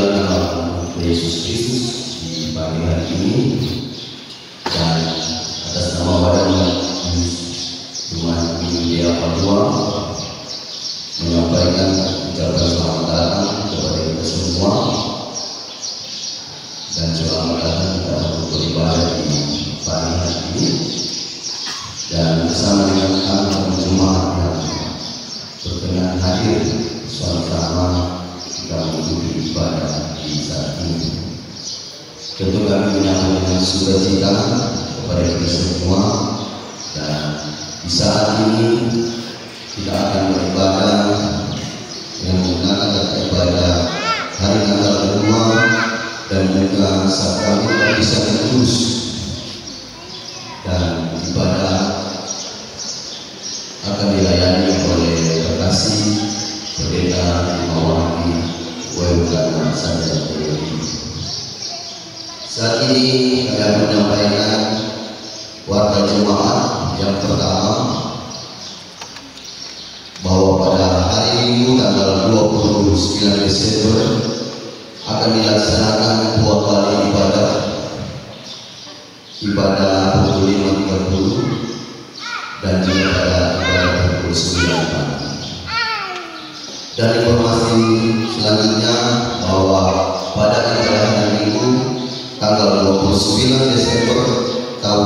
juga nama Yesus Kristus di pagi hari ini, dan atas nama Badan Tuhan India Papua menyampaikan ucapan selamat datang kepada kita semua, dan selamat datang kita untuk beribadah di pagi hari ini, dan bersama dengan anak jemaat yang berkenan hadir bersama-sama kita mengikuti ibadah di saat ini. Tentu kami menyambut dengan sukacita kepada kita semua, dan di saat ini kita akan beribadah dengan menggunakan kata ibadah hari Natal kedua dan juga sakramen baptisan yang kudus, dan ibadah akan dilayani oleh Terkasih Pendeta Mawaki Wewukana Sadar Teologi. Saat ini kami akan menyampaikan warta jemaat yang pertama, bahwa pada hari Minggu tanggal 29 Desember akan dilaksanakan 2 kali ibadah pukul 5.30 dan juga pada ibadah pukul 9 pagi. Dan informasi selanjutnya bahwa pada ibadah hari Minggu tanggal 29 Desember tahun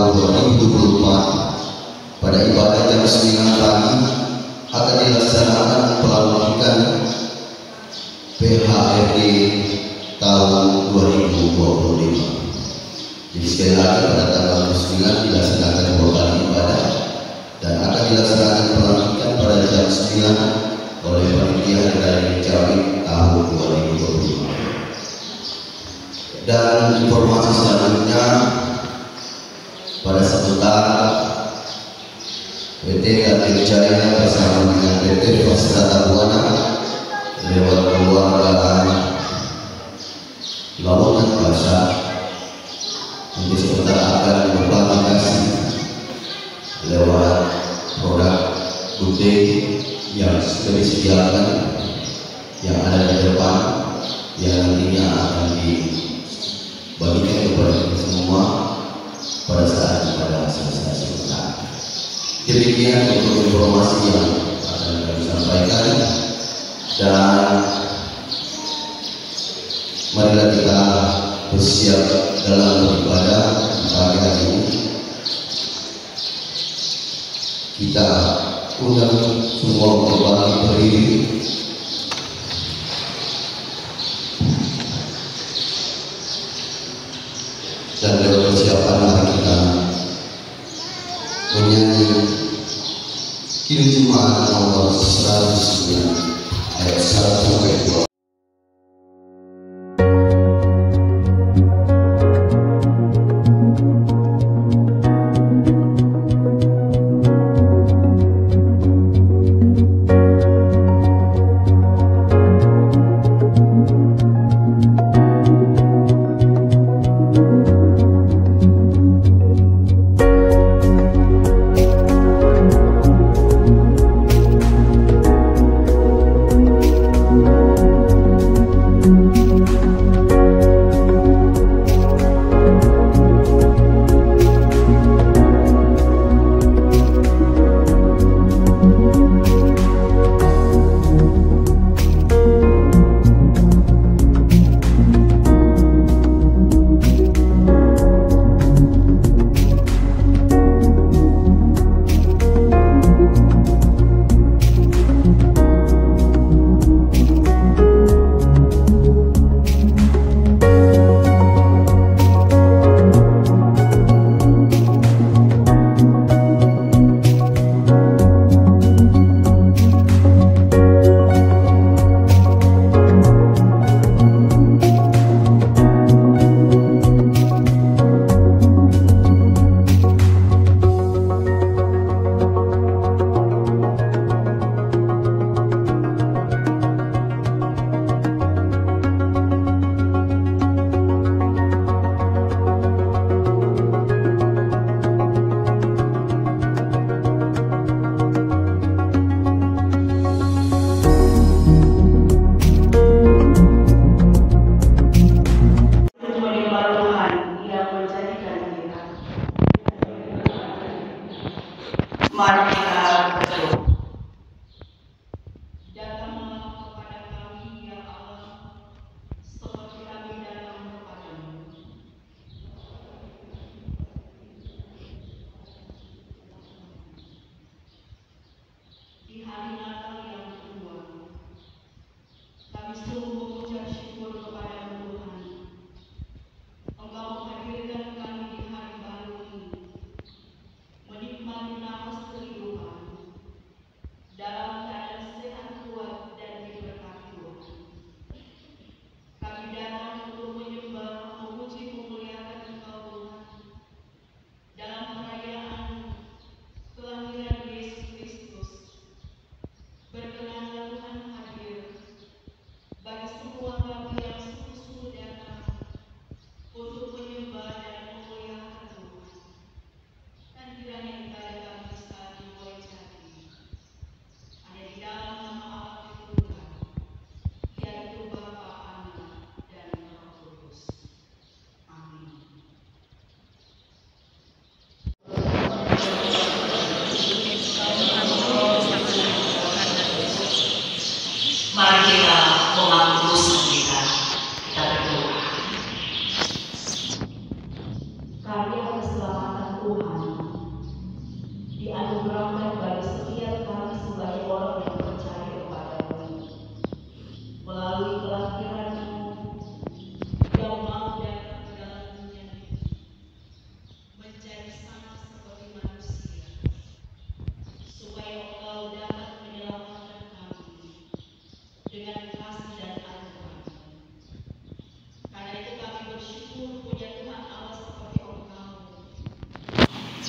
2024 pada ibadah jam 9 pagi akan dilaksanakan pelantikan PHRD tahun 2025. Jadi sekali lagi pada tanggal 9 dilaksanakan 2 kali ibadah, dan akan dilaksanakan pelantikan pada jam 9 oleh panitia dari Cawi tahun 2025. Dan informasi selanjutnya, pada sebentar PT Gatir Jaya bersama dengan PT Fasilitas Buana lewat keluargaan Lautan Basah untuk sebentar akan berbagi kasih lewat produk Gute yang sudah disediakan yang ada di depan, yang nantinya akan dibagikan kepada kita semua pada saat ibadah selesai sebentar. Demikian untuk informasi yang akan kami sampaikan, dan marilah kita bersiap dalam beribadah di pagi hari ini. Kita undang semua untuk berdiri, dan dalam persiapan mari kita menyanyi Kini Jemaat nomor 109 ayat 1-2.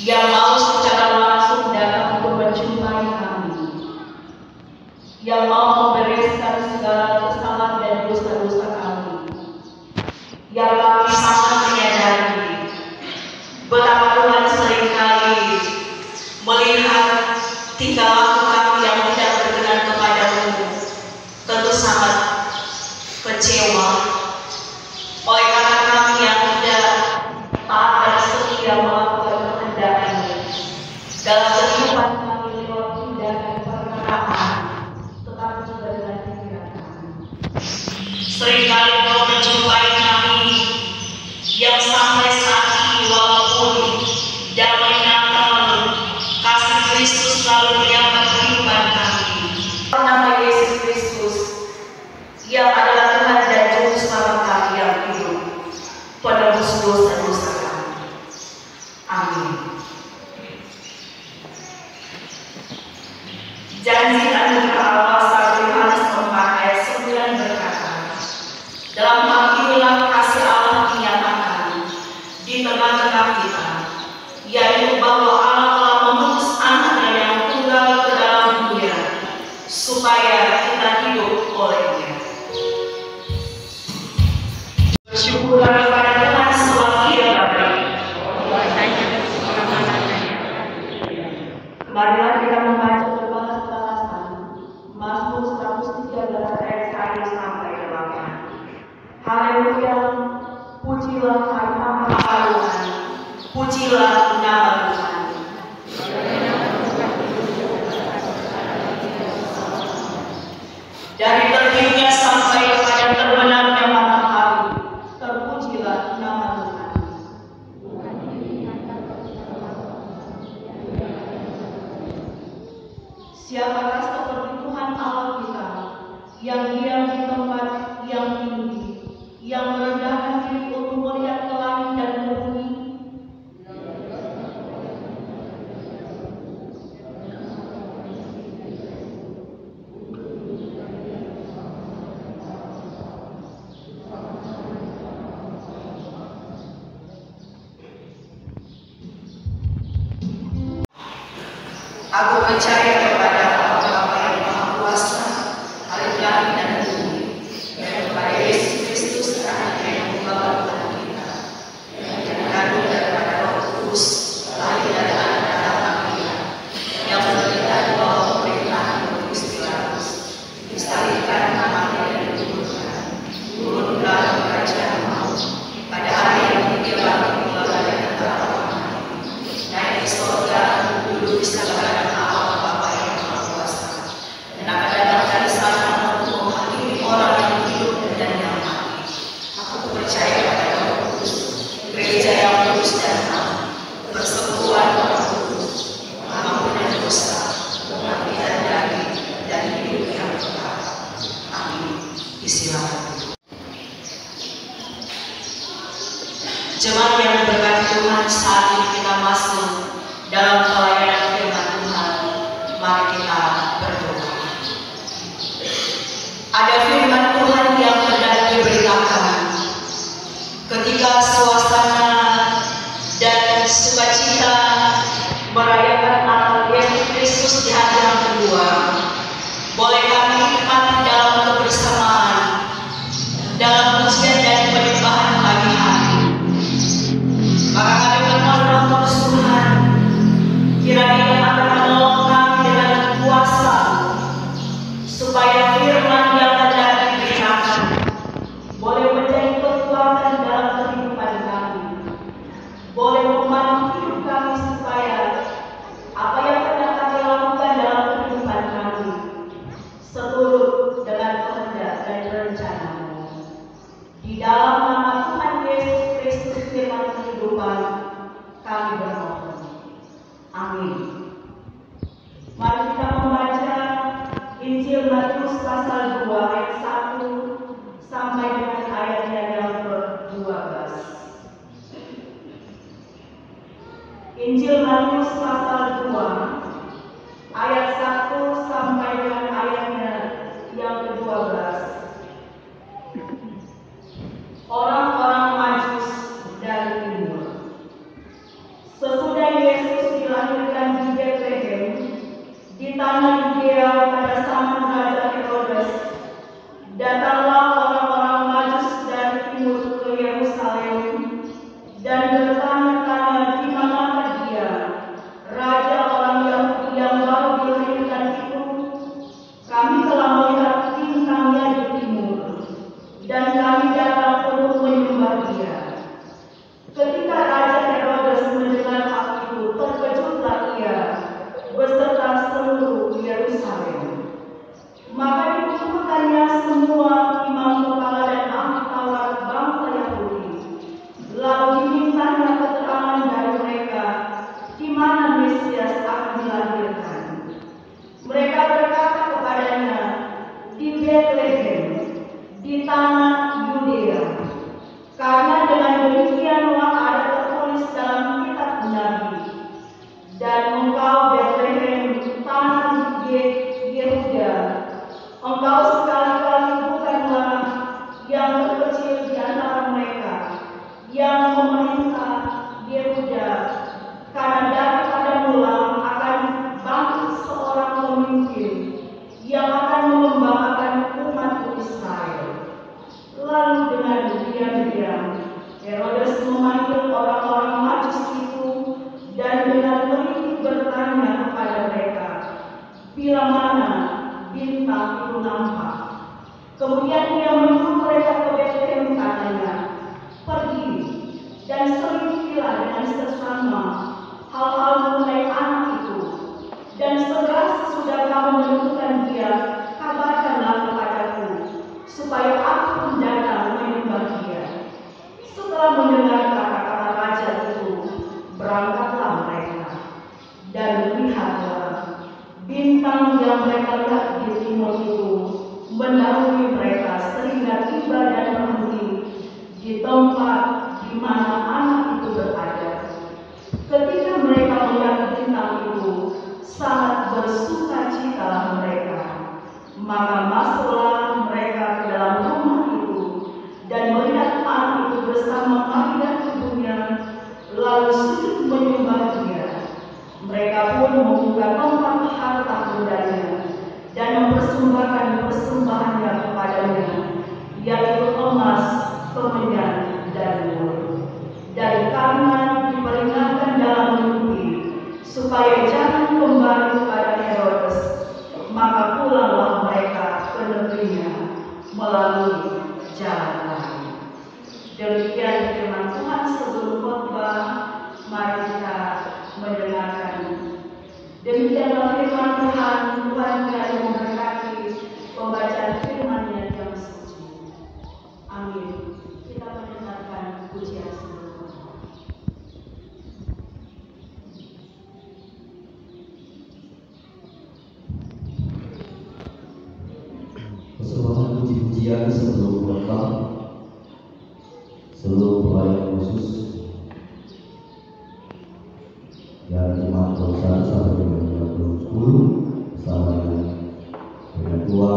yang mau secara langsung datang untuk menjumpai kami, yang mau membereskan segala kesalahan dan dosa-dosa kami, yang kami sangat menyadari betapa Tuhan seringkali melihat tingkah laku kami yang tidak berkenan kepadamu, tentu sangat kecewa oleh karena kami yang tidak taat dan setia melakukan kehendak-Mu dalam kehidupan kami lewat tindakan perkataan, tetapi juga dengan pikiran kami. Seringkali Engkau menjumpai kami yang sampai saat ini walaupun damai Natal kasih Kristus selalu menyapa kehidupan kami. Nama Yesus Kristus yang adalah Tuhan dan Juru Selamat kami yang hidup, penebus dosa-dosa kami. Amin. Janji anugerah Allah 1 Yohanes 4 ayat 9 berkata, dalam hal inilah kasih Allah dinyatakan di tengah-tengah kita, yaitu bahwa Allah telah mengutus Anaknya yang tunggal ke dalam dunia, supaya kita hidup olehnya. Bersyukurlah kepada Tuhan sebab Dia baik. Marilah kita membaca berbalas-balasan Mazmur 113 ayat 1 sampai 8. Haleluya, pujilah nama Tuhan, pujilah nama Tuhan. Dari terbitnya sampai kepada terbenamnya matahari, terpujilah nama Tuhan. Siapakah seperti Tuhan Allah kita, yang diam di tempat yang tinggi, yang merendahkan diri untuk melihat ke langit dan ke bumi? Aku percaya kepada Allah Bapa yang Maha Kuasa, Halik langit dan bumi, dan kepada Yesus Kristus Anaknya yang membawa Tuhan kita, yang dikandung daripada Roh Kudus, lahir dari anak darah Maria, yang menderita di bawah pemerintahan Pontius Pilatus, disalibkan, mati dan dikuburkan, turun ke dalam kerajaan maut, pada hari yang ketiga bangkit kembali dari antara orang mati, naik ke surga, duduk di sebelah kanan Allah Bapa yang Maha Kuasa, dan akan datang dari sana untuk menghakimi orang yang hidup dan yang mati. Aku percaya pada Roh Kudus, gereja yang kudus dan am, persekutuan Roh Kudus, pengampunan dosa, kebangkitan daging, dan hidup yang kekal. Amin. Disilakan. Jemaat yang diberkati Tuhan, saat ini kita masuk dalam pelayanan firman Tuhan. Mari kita berdoa. Ada firman Tuhan yang hendak diberitakan ketika suasana dan sukacita merayakan Natal Yesus Kristus di hari yang kedua. Boleh kami nikmati dalam kebersamaan, dalam pujian dan penyembahan pagi hari. Maka kami bermohon Roh Kudus Tuhan, kiranya akan menolong kami dengan kuasa, supaya firman yang hendak diberitakan boleh menjadi kekuatan dalam kehidupan kami, boleh memandu hidup kami supaya apa yang hendak kami lakukan dalam kehidupan kami seturut dengan kehendak dan rencana-Mu. Di dalam nama Tuhan Yesus Kristus firman kehidupan, kami bermohon. Amin. Mari kita membaca Injil Matius pasal 2 ayat 1 sampai dengan ayatnya yang ke-12. Injil Matius pasal 2 ayat 1 sampai dengan ayatnya yang ke-12. Orang-orang Majus dari timur. Sesudah Yesus di antara mereka yang memerintah Yehuda, karena daripada mula akan bangkit seorang pemimpin yang akan mengembangkan umat Israel. Lalu dengan diam-diam Herodes memanggil orang-orang Majus itu dan dengan merinding bertanya kepada mereka, bila mana bintang itu nampak. Kemudian dia menyuruh mereka ke Betlehem, katanya, pergi dan selidikilah dengan seksama hal-hal mengenai anak itu, dan segera sesudah kamu menemukan dia, kabarkanlah kepadaku, supaya aku pun datang menyembah dia. Setelah mendengar kata-kata raja itu, berangkatlah mereka, dan lihatlah, bintang yang mereka lihat di timur itu mendahului mereka sehingga tiba dan berhenti di tempat di mana anak itu berada. Ketika mereka melihat bintang itu, sangat bersukacitalah mereka. Maka masuklah mereka ke dalam rumah itu dan melihat anak itu bersama Maria ibunya, lalu sujud menyembah dia. Mereka pun membuka tempat harta bendanya dan mempersembahkan persembahannya kepadanya, yaitu emas, kemenyan, dan wol. Dan karena diperingatkan dalam mimpi supaya jangan kembali kepada Herodes, maka pulanglah mereka ke negerinya melalui jalan lain. Demikian firman Tuhan. Sebelum khotbah, mari kita mendengarkan. Demikianlah firman Tuhan. Tuhan kiranya memberkati pembacaan firman-Nya yang suci. Amin. Kita mendengarkan pujian sebelum khotbah. Persembahan puji-pujian sebelum khotbah, seluruh pelayan khusus dari jemaat besar sampai dengan 2010 bersama dengan dua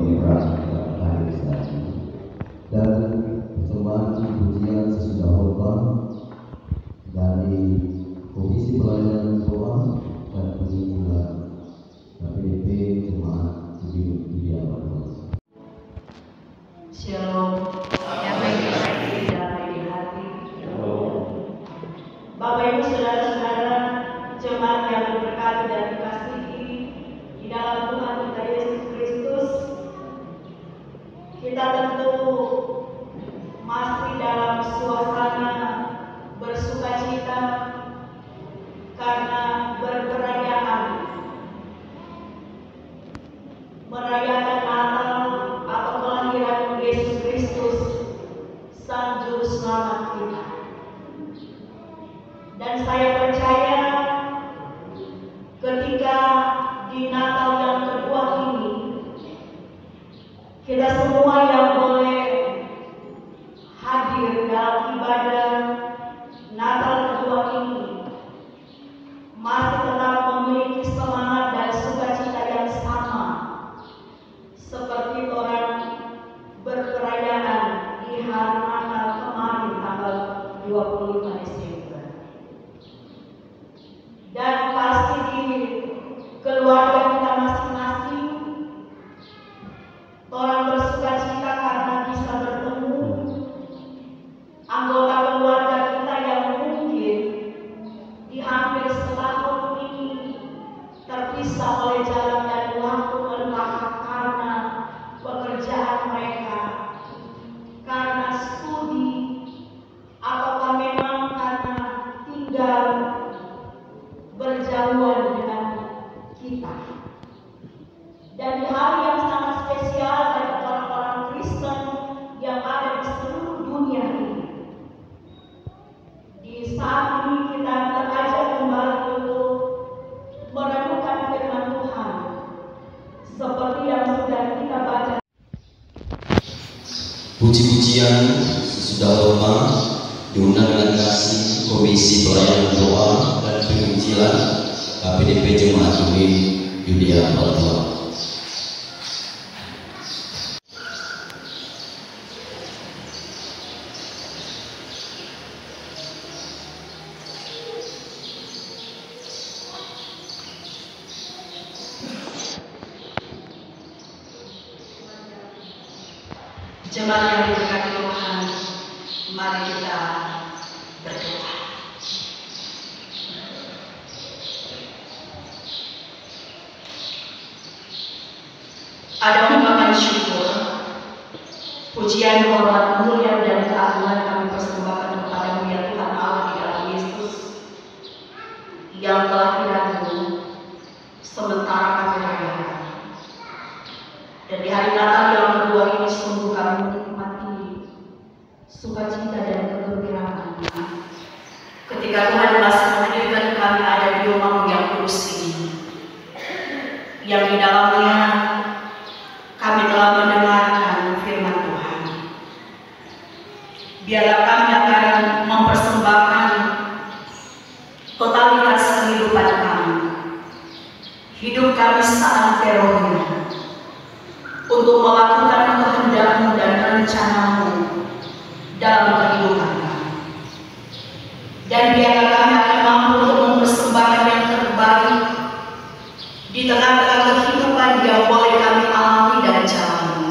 mitra yang hadir saat ini, dan persembahan puji-pujian sesudah khotbah dari Komisi Pelayanan Doa dan Penginjilan KPDP Jemaat Yudia Padua. Shalom. Damai di hati, damai di hati. Bapak Ibu saudara-saudara jemaat yang diberkati dan dikasihi di dalam Tuhan kita Yesus Kristus, kita tentu masih dalam suasana bersukacita karena berperayaan merayakan Natal atau kelahiran Yesus Kristus, Sang Juru Selamat kita. Dan saya percaya ketika di Natal yang kedua ini, kita semua yang boleh hadir dalam ibadah Natal kedua ini masih tetap memiliki semangat dan sukacita yang sama seperti orang berperayaan di hari Natal kemarin tanggal 25 Desember. Dan pasti di keluarga kita masing-masing orang bersukacita karena bisa bertemu anggota keluarga kita yang mungkin di hampir setahun ini terpisah oleh jalan dan waktu melahap karena pekerjaan mereka, karena studi, ataukah memang karena tinggal berjauhan dengan kita. Dan di hari yang sangat spesial bagi orang-orang Kristen yang ada di seluruh dunia ini, di saat ini kita terajak kembali untuk merenungkan firman Tuhan seperti yang sudah kita baca. Puji-pujian sesudah khotbah diundang dengan kasih Komisi Pelayanan Doa dan Penginjilan KPDP Jemaat Yudia Padua. Jemaat yang diberkati Tuhan, mari kita berdoa. Ada ungkapan syukur, pujian, hormat, kemuliaan dan keagungan kami persembahkan kepada-Mu ya Tuhan Allah di dalam Yesus yang telah dirangkul sementara kami rayakan. Dan di hari Natal yang kedua ini sungguh kami menikmati sukacita dan kegembiraan ketika Tuhan masih menghadirkan kami ada di rumah-Mu yang kudus ini, yang di dalamnya kami telah mendengarkan firman Tuhan. Biarlah kami akan mempersembahkan totalitas kehidupan kami, hidup kami seanterohnya, untuk melakukan kehendak-Mu dan rencana-Mu dalam kehidupan kami. Dan biarlah kami akan mampu untuk mempersembahkan yang terbaik di tengah-tengah kehidupan yang boleh kami alami dan jalani.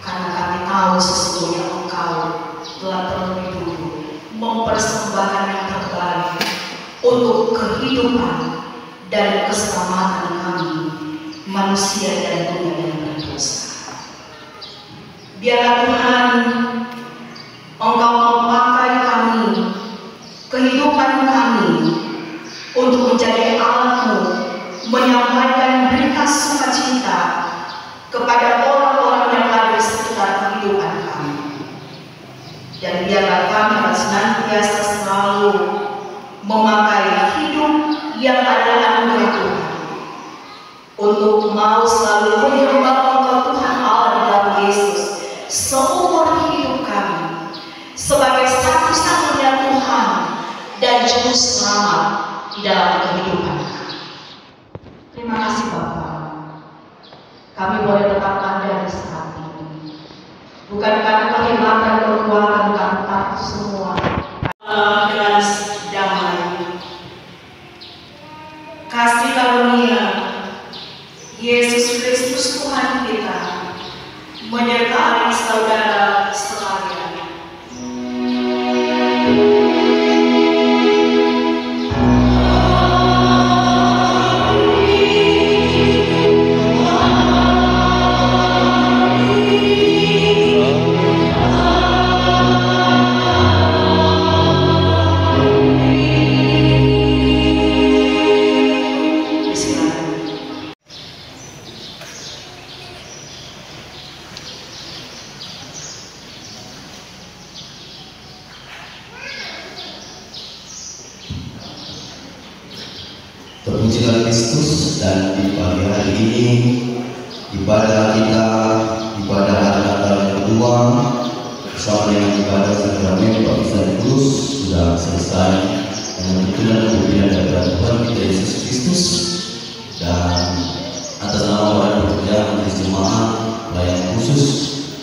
Karena kami tahu sesungguhnya Engkau telah terlebih dulu mempersembahkan yang terbaik untuk kehidupan dan keselamatan kami, manusia dan dunia yang berdosa. Biarlah Tuhan Engkau memakai kami, kehidupan kami, untuk menjadi alat-Mu menyampaikan berita sukacita kepada orang-orang yang ada di sekitar kehidupan kami. Dan biarlah kami akan senantiasa selalu memakai hidup yang adalah anugerah Tuhan untuk mau selalu menyembah Engkau Tuhan Allah di dalam Yesus seumur hidup kami sebagai satu-satunya Tuhan dan Juru Selamat di dalam kehidupan kami. Terima kasih Bapa, kami boleh tetap ada di saat ini, bukan karena kehebatan kekuatan kami, tapi semua dengan damai, kasih karunia Yesus Kristus Tuhan kita menyertai saudara sekalian. Terpujilah Kristus. Dan di pagi hari ini ibadah kita, ibadah hari Natal yang kedua bersama dengan ibadah sakramen baptisan kudus sudah selesai dengan tuntunan pemberian daripada Tuhan kita Yesus Kristus. Dan atas nama para pekerja majelis jemaat pelayanan khusus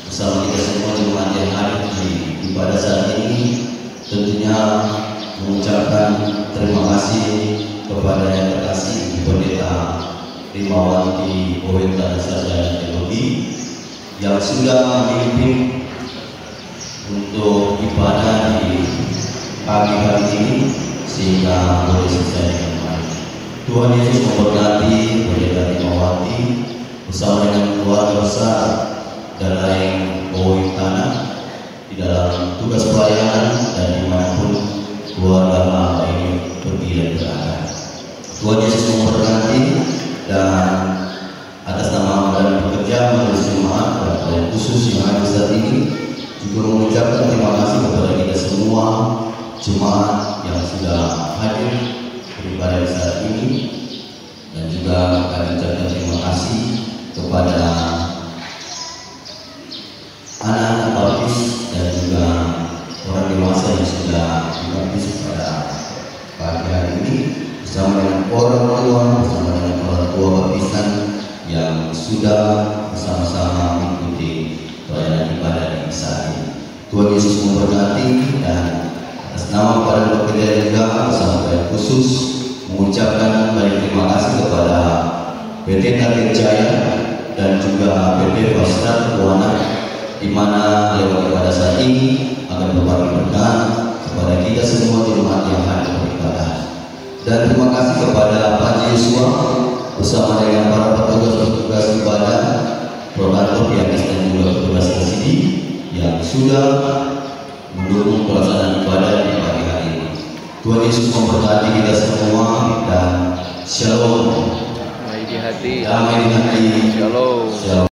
bersama kita semua jemaat yang hadir di ibadah saat ini, tentunya mengucapkan terima kasih kepada yang terkasih Pendeta Rimawanti Oweta Sarjana Teologi yang sudah memimpin untuk ibadah di pagi hari ini sehingga boleh selesai dengan baik. Tuhan Yesus memberkati Pendeta Rimawanti bersama dengan keluarga besar dan lain Owetana di dalam tugas pelayanan dan dimanapun keluarga Bapak ini pergi dan berada. Tuhan Yesus memberkati. Dan atas nama dan pekerja majelis jemaat dan pelayan khusus yang hadir saat ini juga mengucapkan terima kasih kepada kita semua jemaat yang sudah hadir beribadah saat ini, dan juga kami ucapkan terima kasih kepada anak-anak baptis dan juga orang dewasa yang sudah dibaptis pada pagi hari ini bersama dengan orang tua, bersama dengan orang tua baptisan yang sudah bersama-sama mengikuti pelayanan ibadah di saat ini. Tuhan Yesus memberkati. Dan atas nama para pekerja juga bersama pelayan khusus mengucapkan banyak terima kasih kepada PT Target Jaya dan juga PT Fastra Buana di mana lewat ibadah saat ini akan berbagi berkat kepada kita semua jemaat yang hadir beribadah. Dan terima kasih kepada Pak Yosua bersama dengan para petugas ibadah, program pianis dan juga petugas sini yang sudah mendukung pelaksanaan ibadah di pagi hari ini. Tuhan Yesus memberkati kita semua dan shalom. Damai di hati. Damai di hati. Shalom. Shalom.